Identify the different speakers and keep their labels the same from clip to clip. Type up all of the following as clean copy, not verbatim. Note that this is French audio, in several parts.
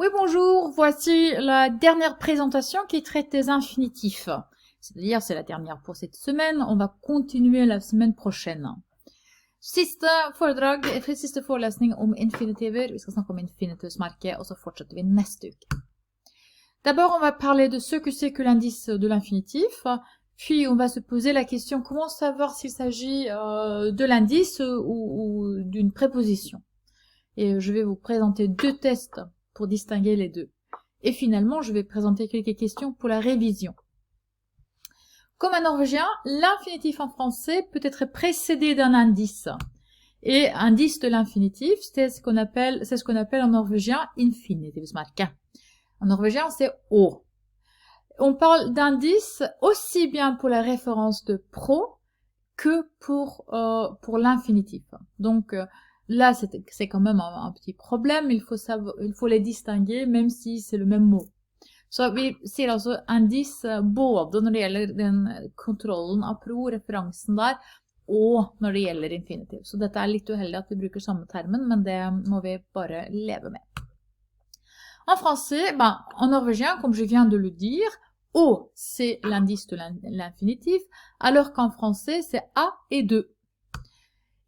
Speaker 1: Oui, bonjour, voici la dernière présentation qui traite des infinitifs. C'est-à-dire, c'est la dernière pour cette semaine, on va continuer la semaine prochaine. Siste foredrag, siste forelesning om infinitiver, vi skal snakke om infinitivsmerket, og så fortsetter vi neste uke. D'abord, on va parler de ce que c'est que l'indice de l'infinitif, puis on va se poser la question comment savoir s'il s'agit de l'indice ou d'une préposition. Et je vais vous présenter deux tests pour distinguer les deux. Et finalement, je vais présenter quelques questions pour la révision. Comme en norvégien, l'infinitif en français peut être précédé d'un indice. Et indice de l'infinitif, c'est ce qu'on appelle en norvégien infinitivsmerke. En norvégien, c'est å. On parle d'indice aussi bien pour la référence de pro que pour l'infinitif. Donc, là, c'est quand même un petit problème. Il faut les distinguer, même si c'est le même mot. Så vi sier altså indice både når det gjelder den kontrollen av pro, referansen der, og når det gjelder infinitiv. Så dette er litt uheldig at vi bruker samme termen, men det må vi bare leve med. En français, en norvégien, comme je viens de le dire, O, c'est l'indice de l'infinitif, alors qu'en français, c'est A et 2.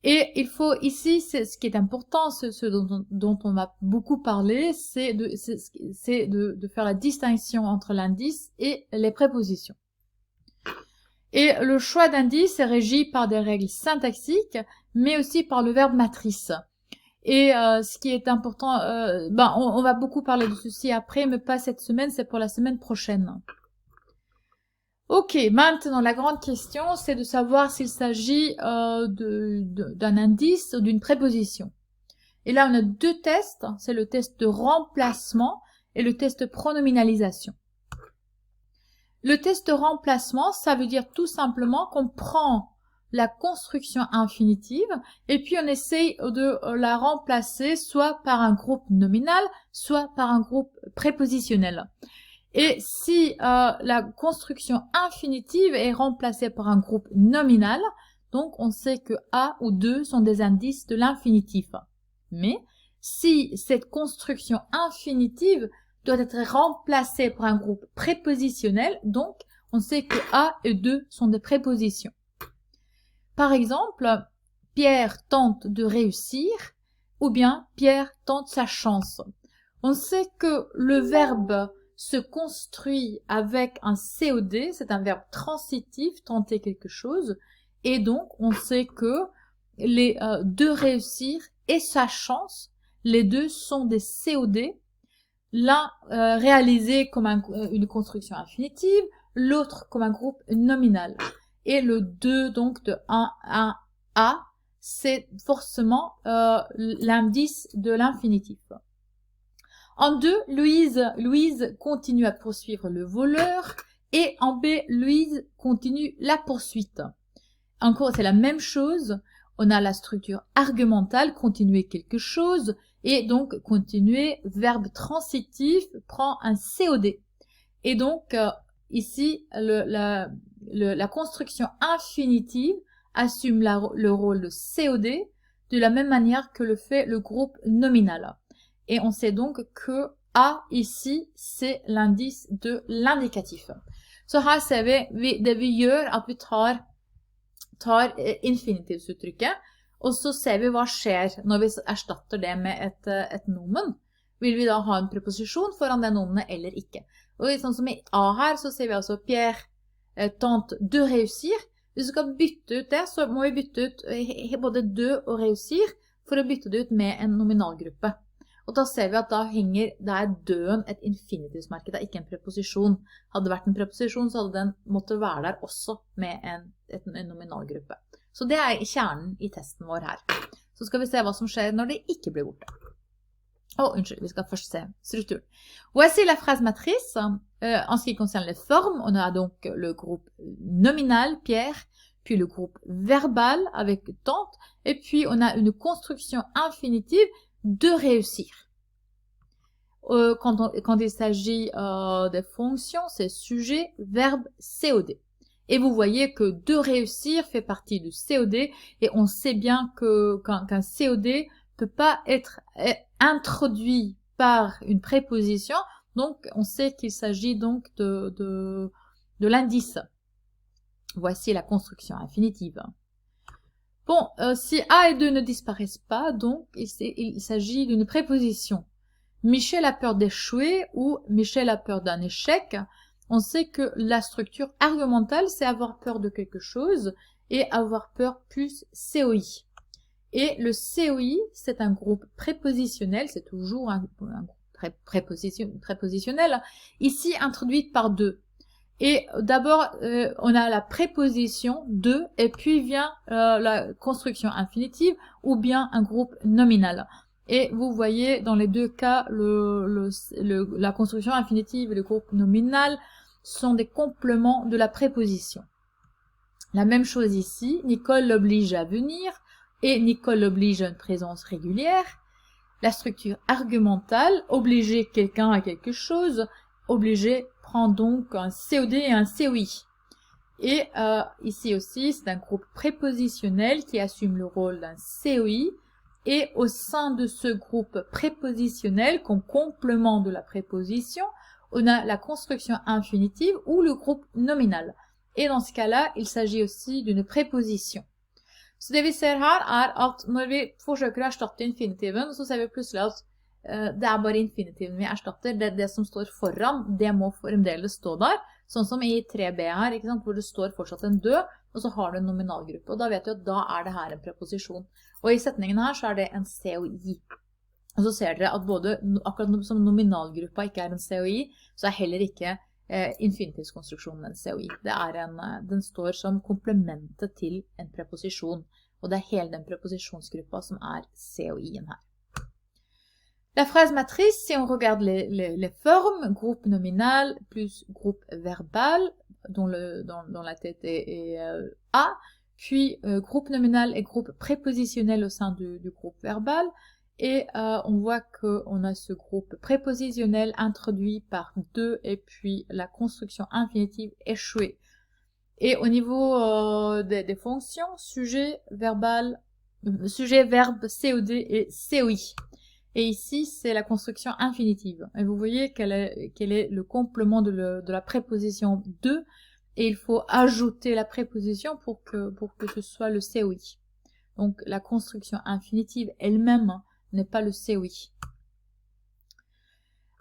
Speaker 1: Et il faut ici, ce qui est important, ce dont on va beaucoup parler, c'est de faire la distinction entre l'indice et les prépositions. Et le choix d'indice est régi par des règles syntaxiques, mais aussi par le verbe matrice. Et ce qui est important, on va beaucoup parler de ceci après, mais pas cette semaine, c'est pour la semaine prochaine. Ok, maintenant la grande question, c'est de savoir s'il s'agit d'un indice ou d'une préposition. Et là, on a deux tests, c'est le test de remplacement et le test de pronominalisation. Le test de remplacement, ça veut dire tout simplement qu'on prend la construction infinitive et puis on essaye de la remplacer soit par un groupe nominal, soit par un groupe prépositionnel. Et si la construction infinitive est remplacée par un groupe nominal, donc on sait que A ou 2 sont des indices de l'infinitif. Mais si cette construction infinitive doit être remplacée par un groupe prépositionnel, donc on sait que A et 2 sont des prépositions. Par exemple, Pierre tente de réussir ou bien Pierre tente sa chance. On sait que le verbe se construit avec un COD, c'est un verbe transitif, tenter quelque chose, et donc on sait que les de réussir et sa chance, les deux sont des COD, l'un réalisé comme une construction infinitive, l'autre comme un groupe nominal. Et le 2 donc de 1 à, c'est forcément l'indice de l'infinitif. En 2, Louise continue à poursuivre le voleur et en B, Louise continue la poursuite. Encore, c'est la même chose. On a la structure argumentale, continuer quelque chose, et donc continuer, verbe transitif, prend un COD. Et donc, ici, la construction infinitive assume le rôle de COD de la même manière que le fait le groupe nominal. Et on sait donc que A ici, c'est l'indice de l'indicatif. Så her ser vi, det vi gjør at vi tar infinitivsuttrykket, og så ser vi hva skjer når vi erstatter det med et nomen. Vil vi da ha en preposisjon foran det nomenet eller ikke? Og sånn som i A her, så ser vi altså Pierre tente de réussir. Hvis vi skal bytte ut det, så må vi bytte ut både de og réussir for å bytte det ut med en nominalgruppe. Og da ser vi at da er døden et infinitivsmerke, det er ikke en preposisjon. Hadde det vært en preposisjon, så hadde den måttet være der også med en nominalgruppe. Så det er kjernen i testen vår her. Så skal vi se hva som skjer når det ikke blir borte. Unnskyld, vi skal først se strukturen. Voici la phrase matrice. En ce qui concerne les formes, on a donc le groupe nominal, Pierre, puis le groupe verbal avec tente, et puis on a une construction infinitive de réussir. Quand il s'agit des fonctions, c'est sujet, verbe, COD. Et vous voyez que de réussir fait partie du COD, et on sait bien qu'un COD peut pas être introduit par une préposition, donc on sait qu'il s'agit donc de l'indice. Voici la construction infinitive. Bon, si A et 2 ne disparaissent pas, donc il s'agit d'une préposition. Michel a peur d'échouer ou Michel a peur d'un échec. On sait que la structure argumentale, c'est avoir peur de quelque chose et avoir peur plus COI. Et le COI, c'est un groupe prépositionnel, c'est toujours un groupe prépositionnel, ici introduit par 2. Et d'abord, on a la préposition de, et puis vient la construction infinitive, ou bien un groupe nominal. Et vous voyez, dans les deux cas, la construction infinitive et le groupe nominal sont des compléments de la préposition. La même chose ici, Nicole l'oblige à venir, et Nicole oblige à une présence régulière. La structure argumentale, obliger quelqu'un à quelque chose, obliger prend donc un COD et un COI. Et ici aussi, c'est un groupe prépositionnel qui assume le rôle d'un COI. Et au sein de ce groupe prépositionnel, comme complément de la préposition, on a la construction infinitive ou le groupe nominal. Et dans ce cas-là, il s'agit aussi d'une préposition. Så det vi ser her at når vi forsøker å erstatte infinitiven, så ser vi plutselig at det bare infinitiven vi erstatter. Det som står foran, det må fremdeles stå der. Sånn som i 3b her, ikke sant, hvor det står fortsatt en død, og så har du en nominalgruppe. Og da vet du at da det her en preposisjon. Og i setningen her så det en COI. Og så ser dere at akkurat som nominalgruppa ikke en COI, så heller ikke infinitivskonstruksjonen en COI. Den står som komplementet til en preposisjon, og det hele den preposisjonsgruppa som COI-en her. La phrase matrice, si on regarde les formes, groupe nominal plus groupe verbal, dont la tête est A, puis groupe nominal et groupe prépositionnel au sein du groupe verbal, et on voit qu'on a ce groupe prépositionnel introduit par 2 et puis la construction infinitive échouée. Et au niveau des fonctions, sujet, verbe, COD et COI. Et ici, c'est la construction infinitive. Et vous voyez quel est le complément de la préposition 2. Et il faut ajouter la préposition pour que ce soit le COI. Donc la construction infinitive elle-même n'est pas le COI.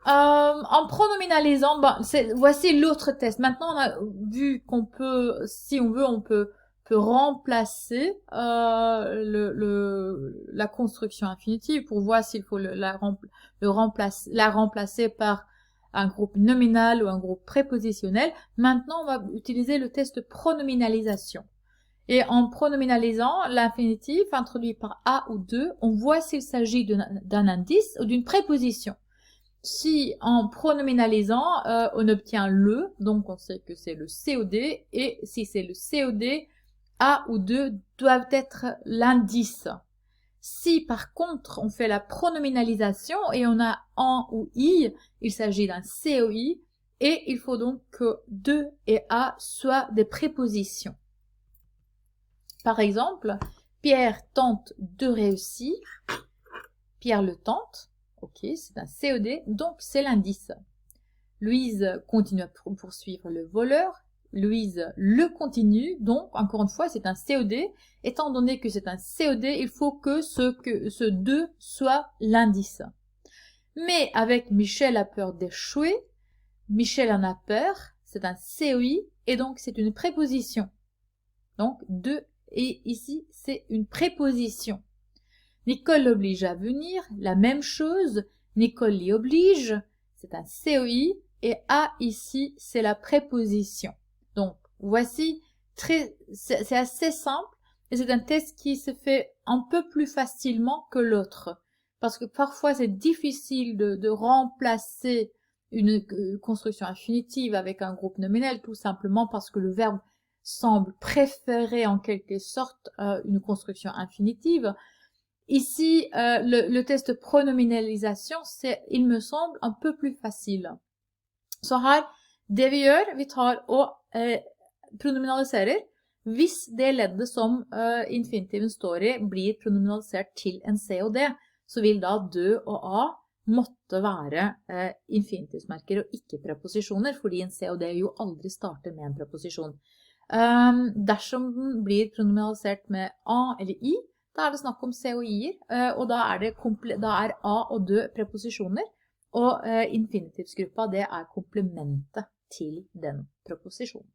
Speaker 1: En pronominalisant, voici l'autre test. Maintenant, on a vu qu'on peut, si on veut, on peut remplacer la construction infinitive pour voir s'il faut la remplacer par un groupe nominal ou un groupe prépositionnel. Maintenant, on va utiliser le test de pronominalisation. Et en pronominalisant l'infinitif introduit par A ou 2, on voit s'il s'agit d'un indice ou d'une préposition. Si en pronominalisant, on obtient le, donc on sait que c'est le COD, et si c'est le COD, A ou 2 doivent être l'indice. Si par contre on fait la pronominalisation et on a en ou i, il s'agit d'un COI, et il faut donc que 2 et A soient des prépositions. Par exemple, Pierre tente de réussir. Pierre le tente. Ok, c'est un COD, donc c'est l'indice. Louise continue à poursuivre le voleur. Louise le continue, donc encore une fois c'est un COD. Étant donné que c'est un COD, il faut que ce 2 soit l'indice. Mais avec Michel a peur d'échouer, Michel en a peur, c'est un COI et donc c'est une préposition. Donc 2 et ici c'est une préposition. Nicole l'oblige à venir, la même chose, Nicole l'y oblige, c'est un COI, et A ici, c'est la préposition. Donc, voici, c'est assez simple, et c'est un test qui se fait un peu plus facilement que l'autre. Parce que parfois, c'est difficile de remplacer une construction infinitive avec un groupe nominal, tout simplement parce que le verbe semble préférer en quelque sorte une construction infinitive. Ici, le test de pronominalisation, il me semble, un peu plus facile. Så her, det vi gjør, vi tar og pronominaliserer. Hvis det leddet som infinitiven står i blir pronominalisert til en C og D, så vil da dø og A måtte være infinitivsmerker og ikke preposisjoner, fordi en C og D jo aldri starter med en preposisjon. Dersom den blir pronominalisert med A eller I, da er det snakk om C og I-er, og da er A og D preposisjoner, og infinitivsgruppa det er komplementet til den preposisjonen.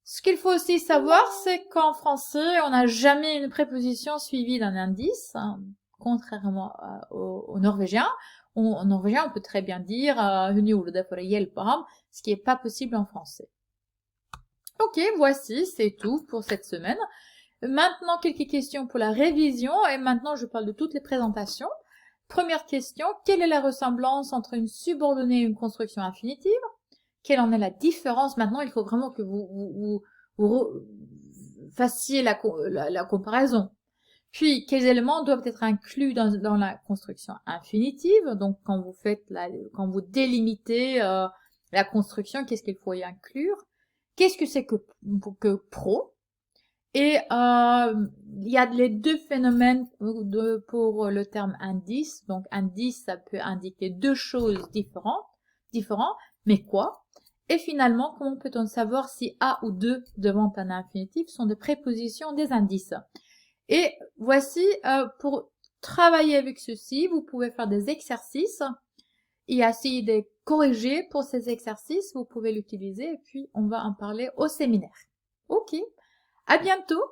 Speaker 1: Ce qu'il faut aussi savoir, c'est qu'en français, on n'a jamais une préposition suivie d'un indice, hein, contrairement au norvégien. En norvégien, on peut très bien dire hun gjorde det for å hjelpe ham, ce qui n'est pas possible en français. Ok, voici, c'est tout pour cette semaine. Maintenant, quelques questions pour la révision, et maintenant je parle de toutes les présentations. Première question, quelle est la ressemblance entre une subordonnée et une construction infinitive? Quelle en est la différence? Maintenant, il faut vraiment que vous fassiez la comparaison. Puis, quels éléments doivent être inclus dans la construction infinitive? Donc, quand vous délimitez la construction, qu'est-ce qu'il faut y inclure? Qu'est-ce que c'est que pro? Et il y a les deux phénomènes pour le terme indice. Donc, indice, ça peut indiquer deux choses différentes, mais quoi? Et finalement, comment peut-on savoir si A ou de devant un infinitif sont des prépositions des indices? Et voici, pour travailler avec ceci, vous pouvez faire des exercices et essayer de corriger pour ces exercices. Vous pouvez l'utiliser et puis on va en parler au séminaire. Ok, à bientôt!